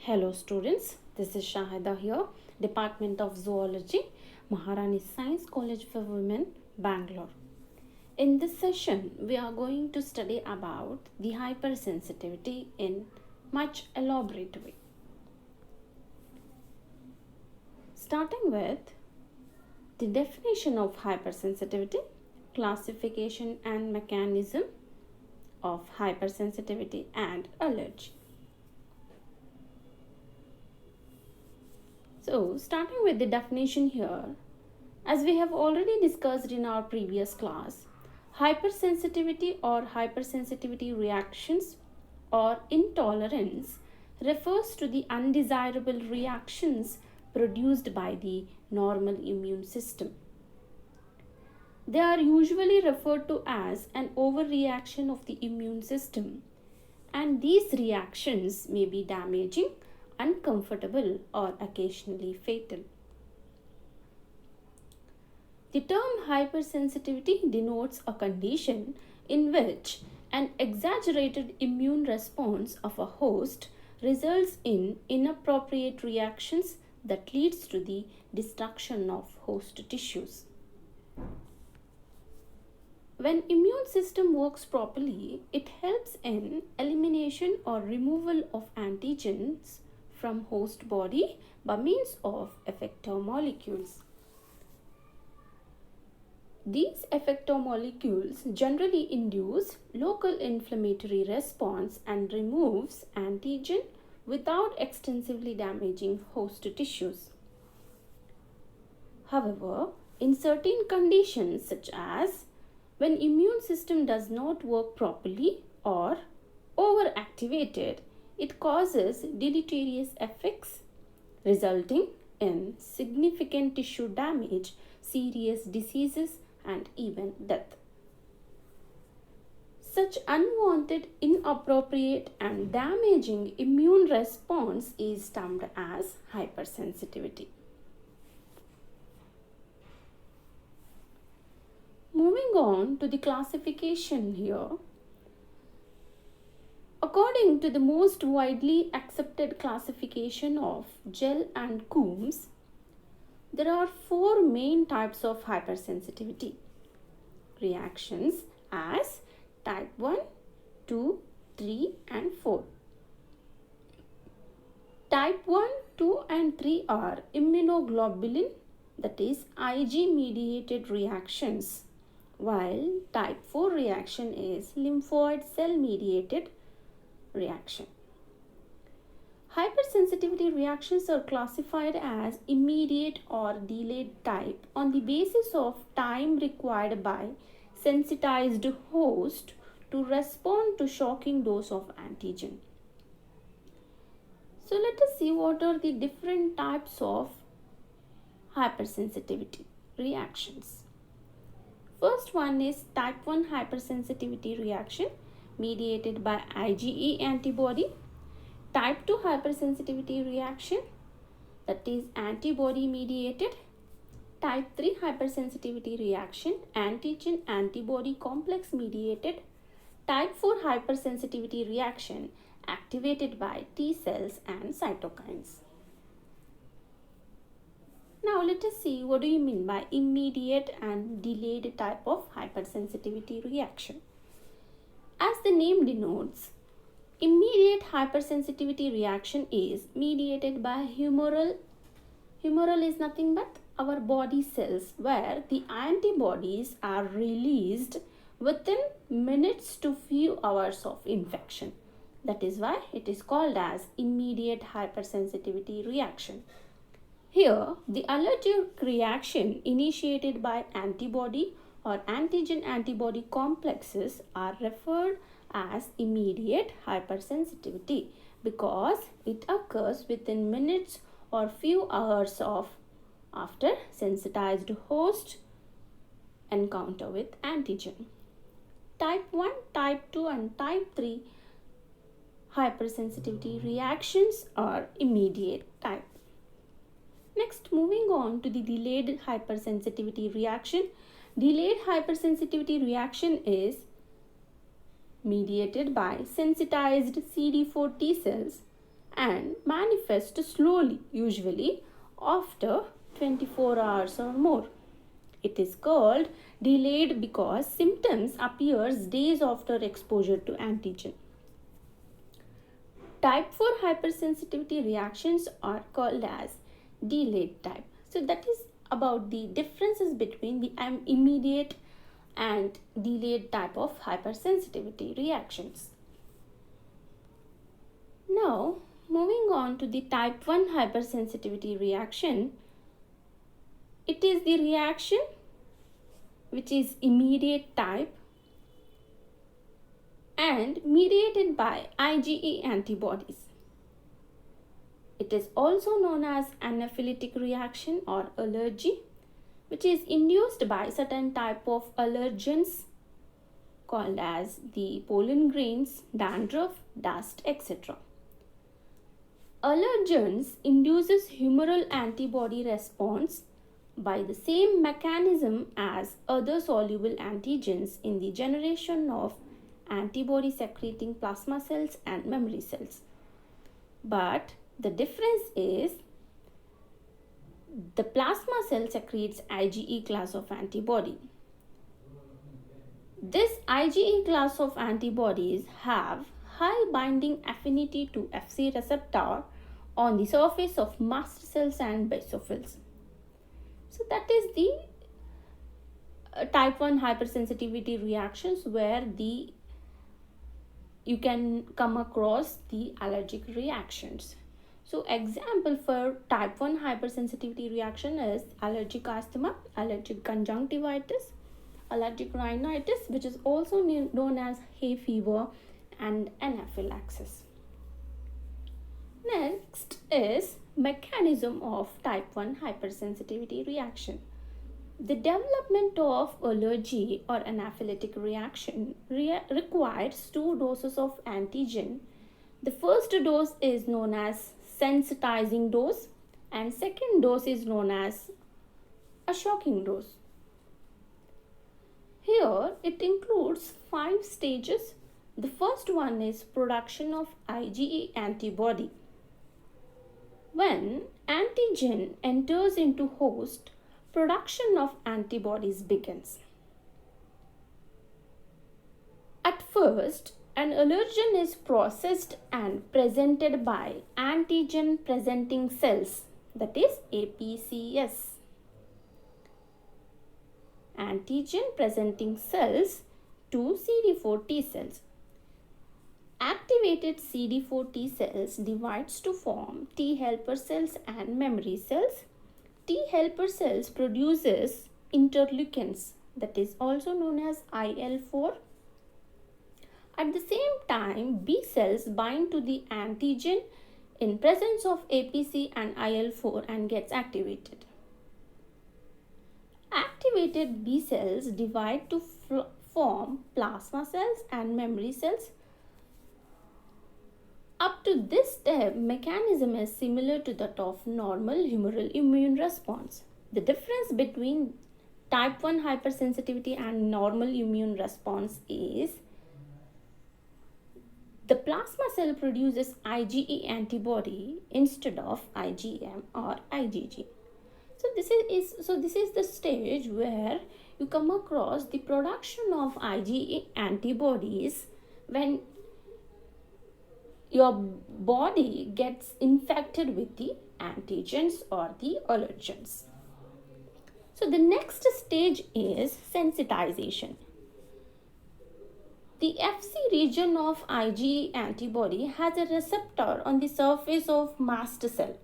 Hello students, this is Shahida here, Department of Zoology, Maharani Science College for Women, Bangalore. In this session, we are going to study about the hypersensitivity in much elaborate way. Starting with the definition of hypersensitivity, classification and mechanism of hypersensitivity and allergy. So, starting with the definition here, as we have already discussed in our previous class, hypersensitivity or hypersensitivity reactions or intolerance refers to the undesirable reactions produced by the normal immune system. They are usually referred to as an overreaction of the immune system, and these reactions may be damaging, uncomfortable, or occasionally fatal. The term hypersensitivity denotes a condition in which an exaggerated immune response of a host results in inappropriate reactions that leads to the destruction of host tissues. When immune system works properly, it helps in elimination or removal of antigens from host body by means of effector molecules. These effector molecules generally induce local inflammatory response and removes antigen without extensively damaging host tissues. However, in certain conditions such as when immune system does not work properly or overactivated, it causes deleterious effects resulting in significant tissue damage, serious diseases, and even death. Such unwanted, inappropriate, and damaging immune response is termed as hypersensitivity. Moving on to the classification here. According to the most widely accepted classification of Gell and Coombs, there are four main types of hypersensitivity reactions as type 1, 2, 3 and 4. Type 1, 2 and 3 are immunoglobulin, that is Ig mediated reactions, while type 4 reaction is lymphoid cell mediated reaction. Hypersensitivity reactions are classified as immediate or delayed type on the basis of time required by sensitized host to respond to shocking dose of antigen. So let us see what are the different types of hypersensitivity reactions. First one is type 1 hypersensitivity reaction mediated by IgE antibody. Type 2 hypersensitivity reaction, that is antibody mediated. Type 3 hypersensitivity reaction, antigen antibody complex mediated. Type 4 hypersensitivity reaction activated by T cells and cytokines. Now let us see what do you mean by immediate and delayed type of hypersensitivity reaction. As the name denotes, immediate hypersensitivity reaction is mediated by humoral. Humoral is nothing but our body cells where the antibodies are released within minutes to few hours of infection. That is why it is called as immediate hypersensitivity reaction. Here, the allergic reaction initiated by antibody or antigen antibody complexes are referred as immediate hypersensitivity because it occurs within minutes or few hours of after sensitized host encounter with antigen. Type 1, type 2 and type 3 hypersensitivity reactions are immediate type. Next, moving on to the delayed hypersensitivity reaction. Delayed hypersensitivity reaction is mediated by sensitized CD4 T cells and manifest slowly, usually after 24 hours or more. It is called delayed because symptoms appears days after exposure to antigen. Type 4 hypersensitivity reactions are called as delayed type. So that is about the differences between the immediate and delayed type of hypersensitivity reactions. Now, moving on to the type 1 hypersensitivity reaction, it is the reaction which is immediate type and mediated by IgE antibodies. It is also known as anaphylactic reaction or allergy, which is induced by certain type of allergens called as the pollen grains, dandruff, dust, etc. Allergens induces humoral antibody response by the same mechanism as other soluble antigens in the generation of antibody secreting plasma cells and memory cells. But the difference is the plasma cell secretes IgE class of antibody. This IgE class of antibodies have high binding affinity to Fc receptor on the surface of mast cells and basophils. So that is the type 1 hypersensitivity reactions where you can come across the allergic reactions. So example for type 1 hypersensitivity reaction is allergic asthma, allergic conjunctivitis, allergic rhinitis, which is also known as hay fever, and anaphylaxis. Next is mechanism of type 1 hypersensitivity reaction. The development of allergy or anaphylactic reaction requires 2 doses of antigen. The first dose is known as sensitizing dose and second dose is known as a shocking dose. Here it includes 5 stages. The first one is production of IgE antibody. When antigen enters into host, production of antibodies begins. At first, an allergen is processed and presented by antigen presenting cells, that is APCS. Antigen presenting cells to CD4 T cells. Activated CD4 T cells divides to form T helper cells and memory cells. T helper cells produces interleukins, that is also known as IL-4. At the same time, B cells bind to the antigen in presence of APC and IL-4 and gets activated. Activated B cells divide to form plasma cells and memory cells. Up to this step, mechanism is similar to that of normal humoral immune response. The difference between type 1 hypersensitivity and normal immune response is the plasma cell produces IgE antibody instead of IgM or IgG. So this is the stage where you come across the production of IgE antibodies when your body gets infected with the antigens or the allergens. So the next stage is sensitization. The Fc region of IgE antibody has a receptor on the surface of mast cell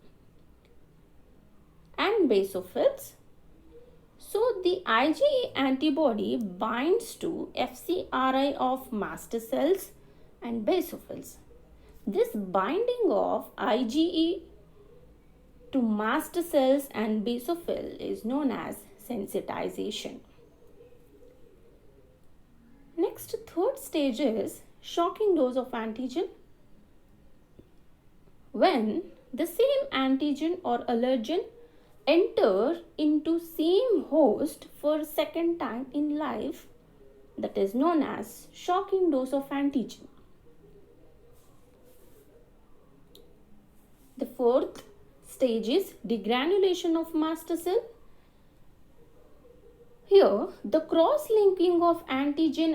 and basophils. So the IgE antibody binds to FcRI of mast cells and basophils. This binding of IgE to mast cells and basophil is known as sensitization. Next, third stage is shocking dose of antigen. When the same antigen or allergen enter into same host for second time in life, that is known as shocking dose of antigen. The fourth stage is degranulation of mast cell. Here, the cross-linking of antigen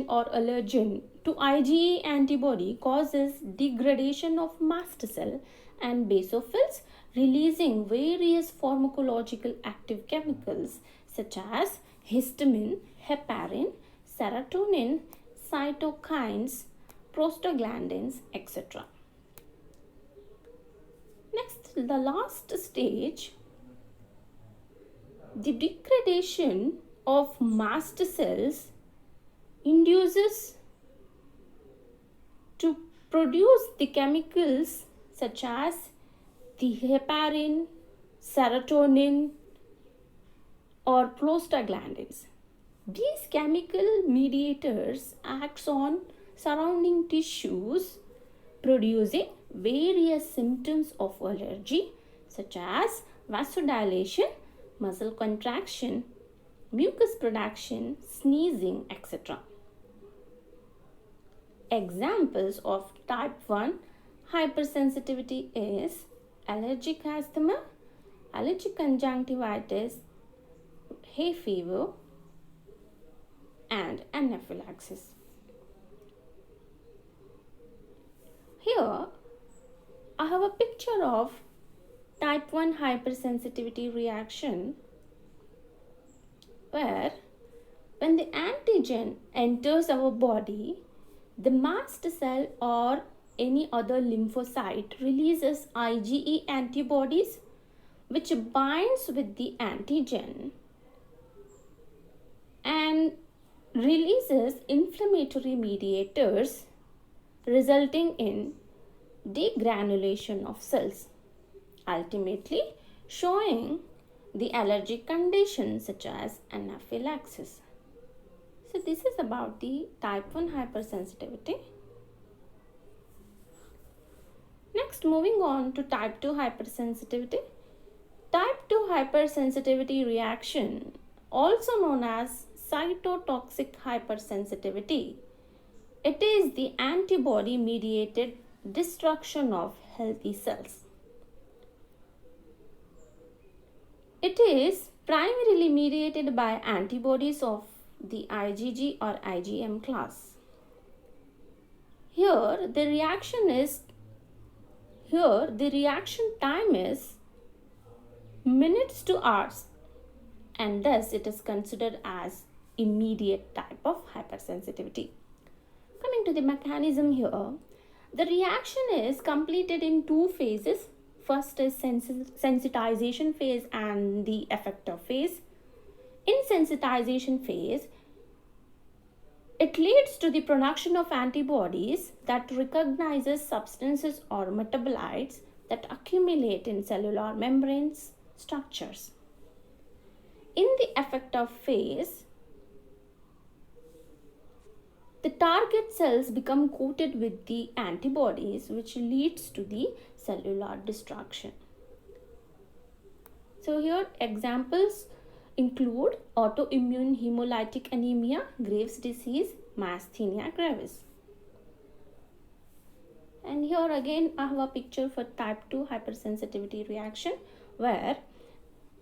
or allergen to IgE antibody causes degradation of mast cell and basophils, releasing various pharmacological active chemicals such as histamine, heparin, serotonin, cytokines, prostaglandins, etc. Next, the last stage, the degradation of mast cells induces to produce the chemicals such as the heparin, serotonin, or prostaglandins. These chemical mediators act on surrounding tissues, producing various symptoms of allergy such as vasodilation, muscle contraction, mucus production, sneezing, etc. Examples of type 1 hypersensitivity is allergic asthma, allergic conjunctivitis, hay fever, and anaphylaxis. Here I have a picture of type 1 hypersensitivity reaction where when the antigen enters our body, the mast cell or any other lymphocyte releases IgE antibodies which binds with the antigen and releases inflammatory mediators resulting in degranulation of cells, ultimately showing the allergic conditions such as anaphylaxis. So this is about the type 1 hypersensitivity. Next, moving on to type 2 hypersensitivity. Type 2 hypersensitivity reaction, also known as cytotoxic hypersensitivity. It is the antibody mediated destruction of healthy cells. It is primarily mediated by antibodies of the IgG or IgM class. Here the reaction time is minutes to hours, and thus it is considered as immediate type of hypersensitivity. Coming to the mechanism here, the reaction is completed in two phases. First is sensitization phase and the effector phase. In sensitization phase, it leads to the production of antibodies that recognizes substances or metabolites that accumulate in cellular membranes structures. In the effector phase, the target cells become coated with the antibodies, which leads to the cellular destruction. So here examples include autoimmune hemolytic anemia, Graves' disease, myasthenia gravis. And here again I have a picture for type 2 hypersensitivity reaction where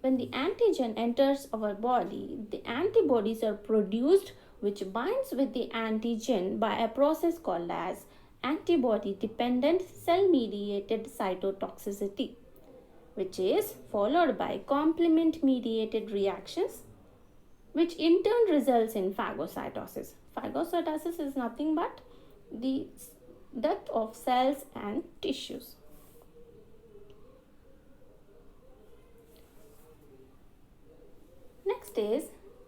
when the antigen enters our body, the antibodies are produced which binds with the antigen by a process called as antibody dependent cell mediated cytotoxicity, which is followed by complement mediated reactions, which in turn results in phagocytosis. Phagocytosis is nothing but the death of cells and tissues. Next is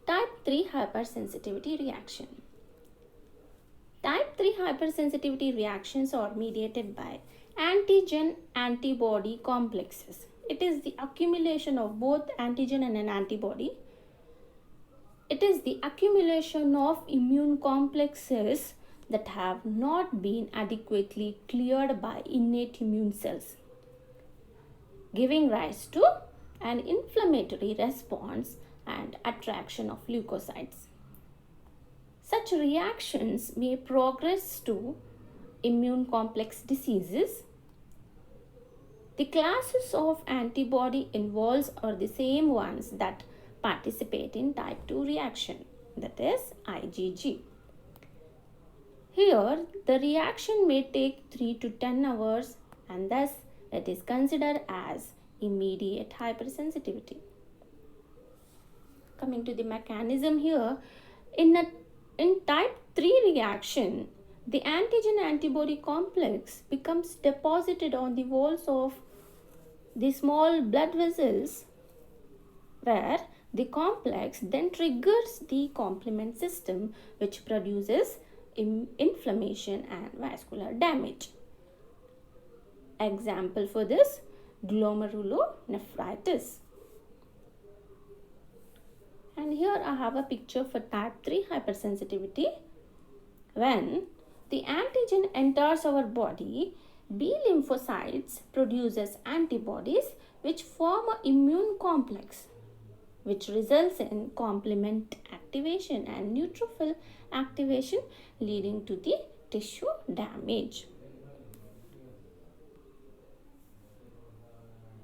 type 3 hypersensitivity reaction. Type 3 hypersensitivity reactions are mediated by antigen antibody complexes. It is the accumulation of both antigen and an antibody. It is the accumulation of immune complexes that have not been adequately cleared by innate immune cells, giving rise to an inflammatory response and attraction of leukocytes. Such reactions may progress to immune complex diseases. The classes of antibody involves are the same ones that participate in type 2 reaction, that is IgG. Here, the reaction may take 3 to 10 hours and thus it is considered as immediate hypersensitivity. Coming to the mechanism here, in type 3 reaction, the antigen antibody complex becomes deposited on the walls of the small blood vessels, where the complex then triggers the complement system, which produces inflammation and vascular damage. Example for this, glomerulonephritis. And here I have a picture for type 3 hypersensitivity. When the antigen enters our body, B lymphocytes produces antibodies which form an immune complex, which results in complement activation and neutrophil activation, leading to the tissue damage.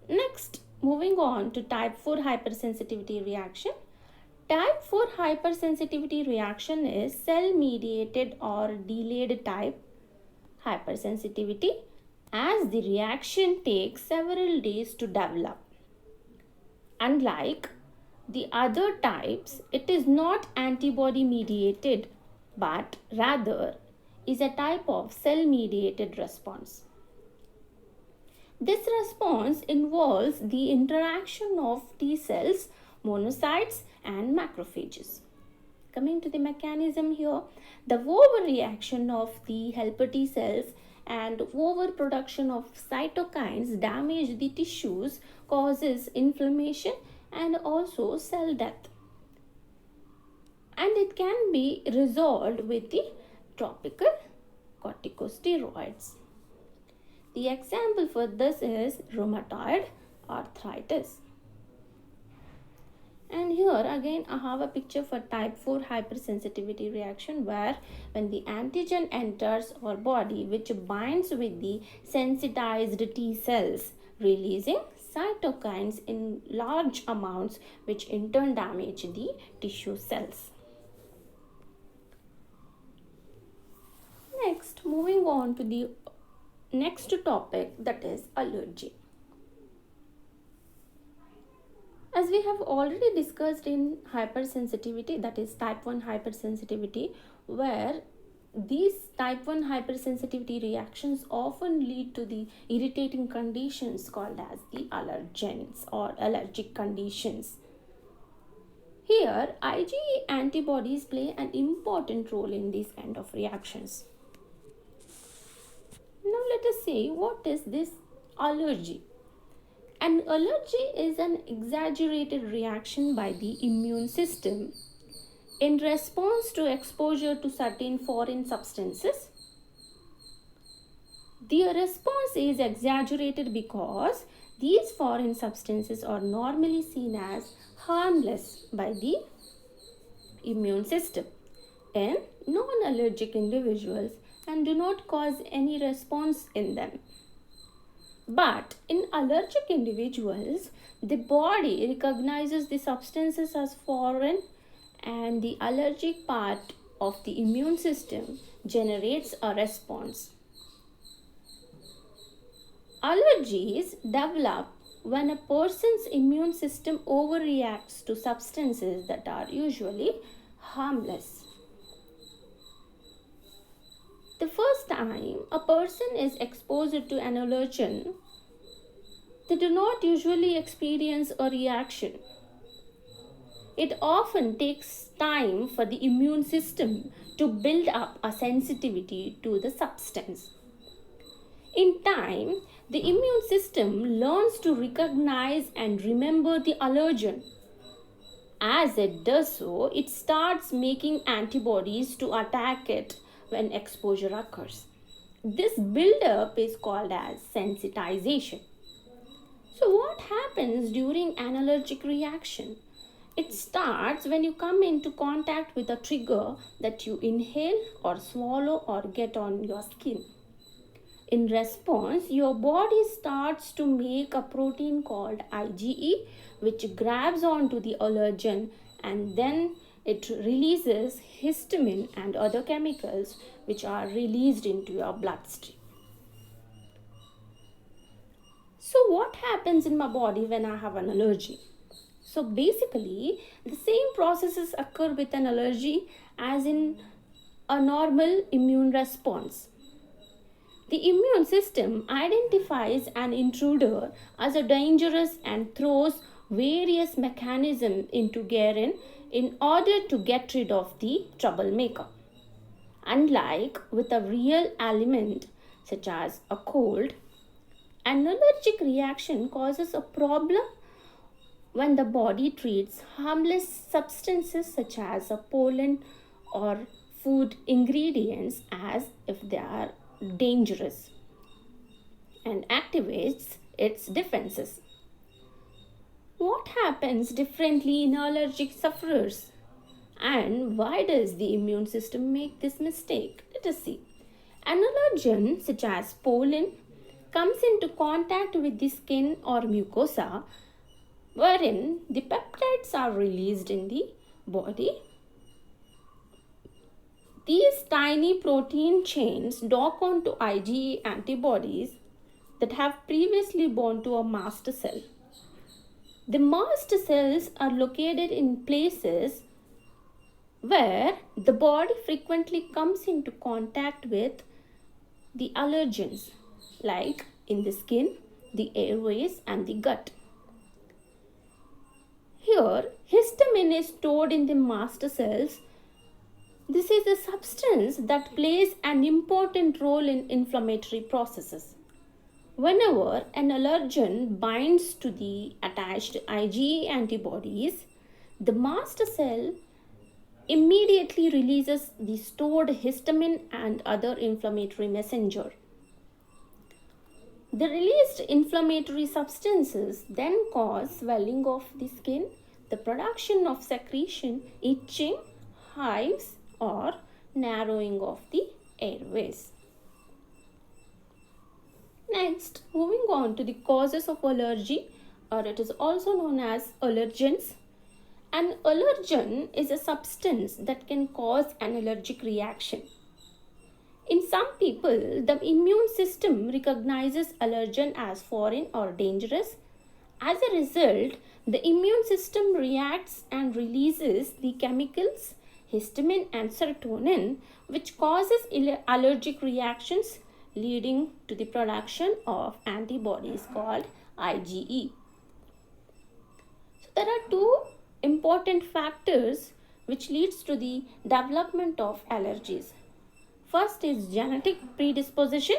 Next, moving on to type 4 hypersensitivity reaction. Type 4 hypersensitivity reaction is cell-mediated or delayed type hypersensitivity, as the reaction takes several days to develop. Unlike the other types, it is not antibody mediated but rather is a type of cell-mediated response. This response involves the interaction of T cells, monocytes and macrophages. Coming to the mechanism here, the overreaction of the helper T cells and overproduction of cytokines damage the tissues, causes inflammation and also cell death. And it can be resolved with the topical corticosteroids. The example for this is rheumatoid arthritis. And here again I have a picture for type 4 hypersensitivity reaction, where when the antigen enters our body, which binds with the sensitized T cells, releasing cytokines in large amounts, which in turn damage the tissue cells. Next, moving on to the next topic, that is allergy. As we have already discussed in hypersensitivity, that is type 1 hypersensitivity, where these type 1 hypersensitivity reactions often lead to the irritating conditions called as the allergens or allergic conditions. Here, IgE antibodies play an important role in these kind of reactions. Now let us see, what is this allergy? An allergy is an exaggerated reaction by the immune system in response to exposure to certain foreign substances. The response is exaggerated because these foreign substances are normally seen as harmless by the immune system in non-allergic individuals and do not cause any response in them. But in allergic individuals, the body recognizes the substances as foreign and the allergic part of the immune system generates a response. Allergies develop when a person's immune system overreacts to substances that are usually harmless. The first time a person is exposed to an allergen, they do not usually experience a reaction. It often takes time for the immune system to build up a sensitivity to the substance. In time, the immune system learns to recognize and remember the allergen. As it does so, it starts making antibodies to attack it when exposure occurs. This buildup is called as sensitization. So what happens during an allergic reaction? It starts when you come into contact with a trigger that you inhale or swallow or get on your skin. In response, your body starts to make a protein called IgE, which grabs onto the allergen, and then it releases histamine and other chemicals which are released into your bloodstream. So, what happens in my body when I have an allergy? So, basically, the same processes occur with an allergy as in a normal immune response. The immune system identifies an intruder as a dangerous and throws various mechanisms into gear in order to get rid of the troublemaker. Unlike with a real ailment such as a cold, an allergic reaction causes a problem when the body treats harmless substances such as a pollen or food ingredients as if they are dangerous and activates its defenses. What happens differently in allergic sufferers? And why does the immune system make this mistake? Let us see. An allergen, such as pollen, comes into contact with the skin or mucosa, wherein the peptides are released in the body. These tiny protein chains dock onto IgE antibodies that have previously bound to a mast cell. The mast cells are located in places where the body frequently comes into contact with the allergens, like in the skin, the airways, and the gut. Here, histamine is stored in the mast cells. This is a substance that plays an important role in inflammatory processes. Whenever an allergen binds to the attached IgE antibodies, the mast cell immediately releases the stored histamine and other inflammatory messenger. The released inflammatory substances then cause swelling of the skin, the production of secretion, itching, hives, or narrowing of the airways. Next, moving on to the causes of allergy, or it is also known as allergens. An allergen is a substance that can cause an allergic reaction. In some people, the immune system recognizes allergen as foreign or dangerous. As a result, the immune system reacts and releases the chemicals histamine and serotonin, which causes allergic reactions, leading to the production of antibodies called IgE. So there are two important factors which leads to the development of allergies. First is genetic predisposition,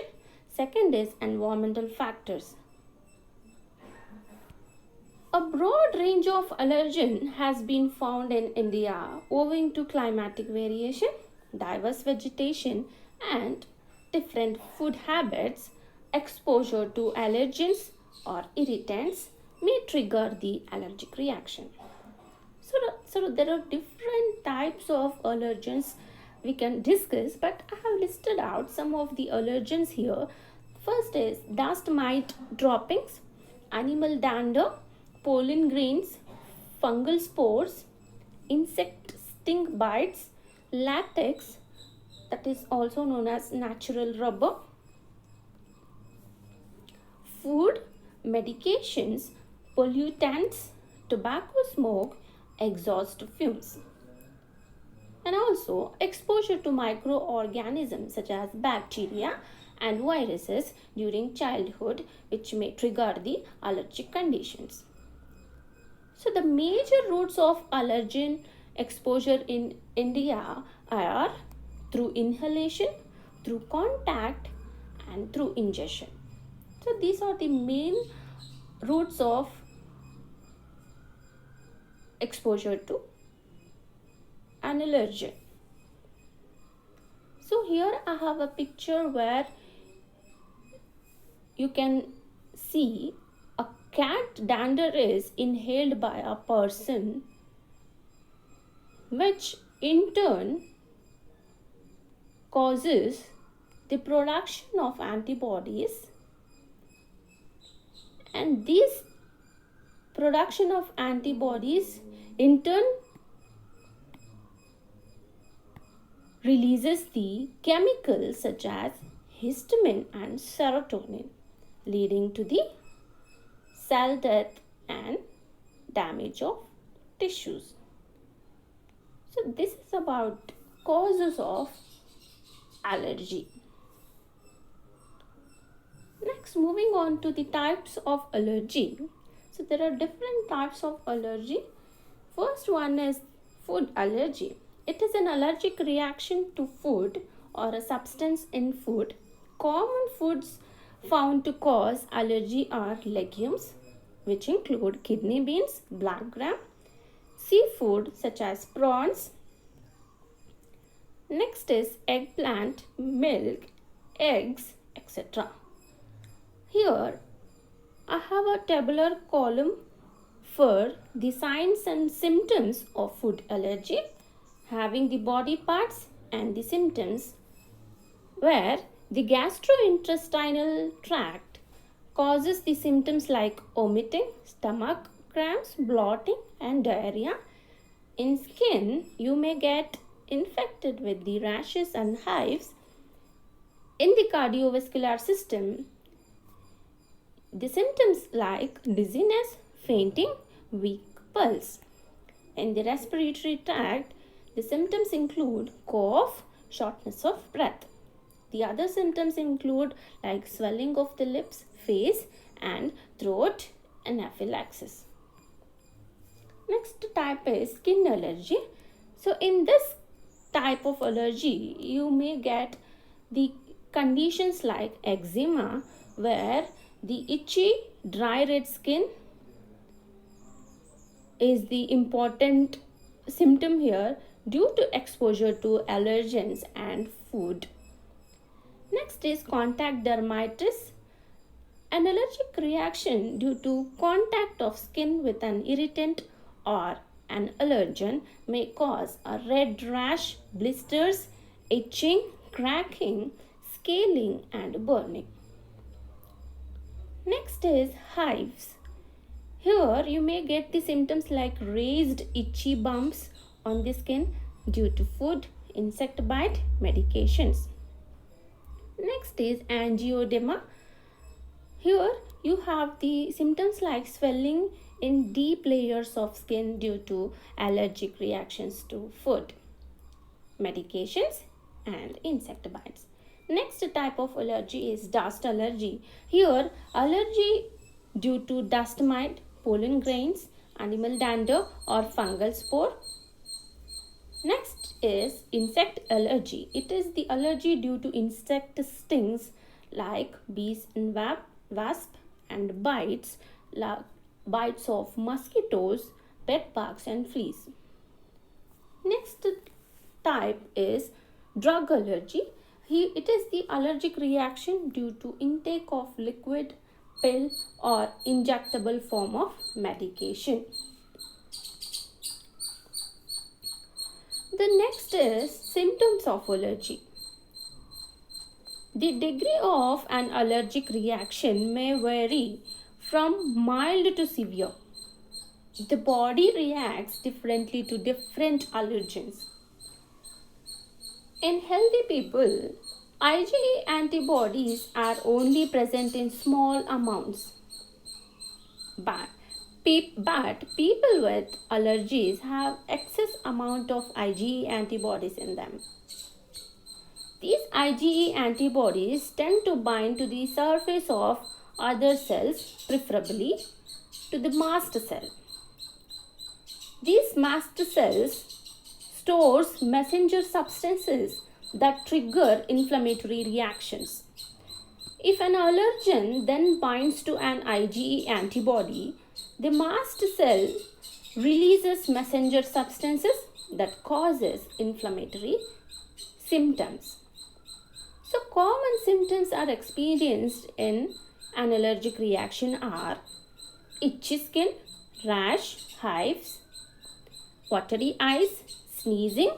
second is environmental factors. A broad range of allergen has been found in India owing to climatic variation, diverse vegetation, and different food habits. Exposure to allergens or irritants may trigger the allergic reaction. So there are different types of allergens we can discuss, but I have listed out some of the allergens here. First is dust mite droppings, animal dander, pollen grains, fungal spores, insect sting bites, latex, that is also known as natural rubber, food, medications, pollutants, tobacco smoke, exhaust fumes, and also exposure to microorganisms such as bacteria and viruses during childhood, which may trigger the allergic conditions. So the major routes of allergen exposure in India are through inhalation, through contact, and through ingestion. So these are the main routes of exposure to an allergen. So here I have a picture where you can see a cat dander is inhaled by a person, which in turn causes the production of antibodies, and this production of antibodies in turn releases the chemicals such as histamine and serotonin, leading to the cell death and damage of tissues. So this is about causes of allergy. Next, moving on to the types of allergy. So there are different types of allergy. First one is food allergy. It is an allergic reaction to food or a substance in food. Common foods found to cause allergy are legumes, which include kidney beans, black gram, seafood such as prawns. Next is eggplant, milk, eggs, etc. Here I have a tabular column for the signs and symptoms of food allergy, having the body parts and the symptoms, where the gastrointestinal tract causes the symptoms like vomiting, stomach cramps, bloating and diarrhea. In skin, you may get infected with the rashes and hives. In the cardiovascular system, the symptoms like dizziness, fainting, weak pulse. In the respiratory tract, the symptoms include cough, shortness of breath. The other symptoms include like swelling of the lips, face and throat, and anaphylaxis. Next type is skin allergy. So in this type of allergy, you may get the conditions like eczema, where the itchy, dry red skin is the important symptom here due to exposure to allergens and food. Next is contact dermatitis, an allergic reaction due to contact of skin with an irritant or an allergen may cause a red rash, blisters, itching, cracking, scaling and burning. Next is hives. Here you may get the symptoms like raised itchy bumps on the skin due to food, insect bite, medications. Next is angioedema. Here you have the symptoms like swelling in deep layers of skin due to allergic reactions to food, medications and insect bites. Next type of allergy is dust allergy. Here allergy due to dust mite, pollen grains, animal dander or fungal spore. Next is insect allergy. It is the allergy due to insect stings like bees and wasp and bites of mosquitoes, bedbugs and fleas. Next type is drug allergy. It is the allergic reaction due to intake of liquid, pill or injectable form of medication. The next is symptoms of allergy. The degree of an allergic reaction may vary from mild to severe. The body reacts differently to different allergens. In healthy people, IgE antibodies are only present in small amounts. But people with allergies have excess amount of IgE antibodies in them. These IgE antibodies tend to bind to the surface of other cells, preferably to the mast cell. These mast cells stores messenger substances that trigger inflammatory reactions. If an allergen then binds to an IgE antibody, the mast cell releases messenger substances that causes inflammatory symptoms. So common symptoms are experienced in an allergic reaction are itchy skin, rash, hives, watery eyes, sneezing,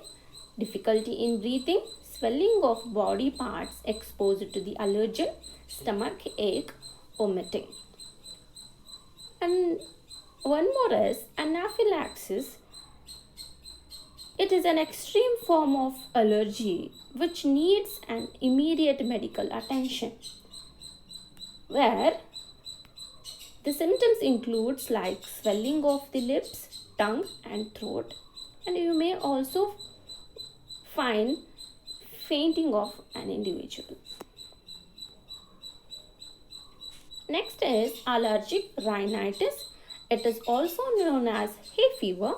difficulty in breathing, swelling of body parts exposed to the allergen, stomach ache, vomiting. And one more is anaphylaxis. It is an extreme form of allergy which needs an immediate medical attention, where the symptoms includes like swelling of the lips, tongue and throat, and you may also find fainting of an individual. Next is allergic rhinitis. It is also known as hay fever.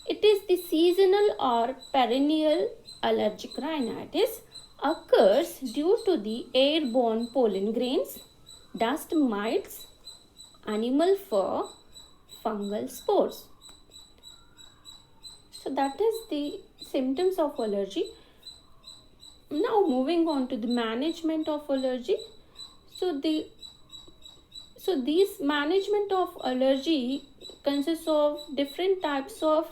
It is the seasonal or perennial allergic rhinitis occurs due to the airborne pollen grains, dust mites, animal fur, fungal spores. So that is the symptoms of allergy. Now moving on to the management of allergy. So these management of allergy consists of different types of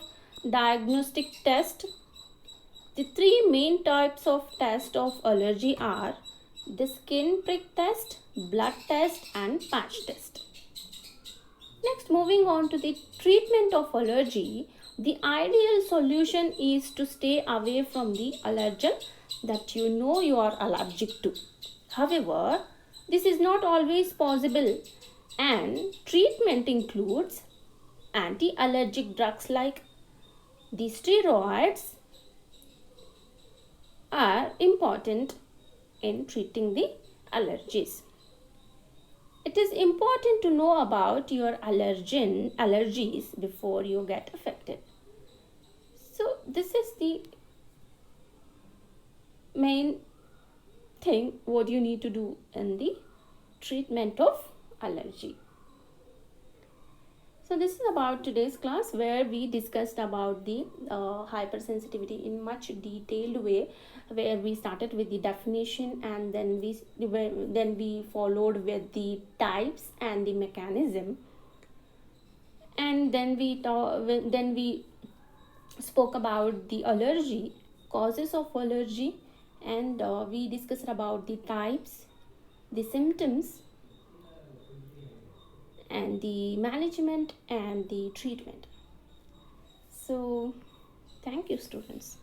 diagnostic test. The three main types of test of allergy are the skin prick test, blood test and patch test. Next, moving on to the treatment of allergy, the ideal solution is to stay away from the allergen that you know you are allergic to. However, this is not always possible, and treatment includes anti-allergic drugs like the steroids are important in treating the allergies. It is important to know about your allergies before you get affected. So this is the main thing what you need to do in the treatment of allergy. So this is about today's class, where we discussed about the hypersensitivity in much detailed way, where we started with the definition and then we followed with the types and the mechanism, and then we spoke about the allergy, causes of allergy, and we discussed about the types, the symptoms, and the management and the treatment. So thank you, students.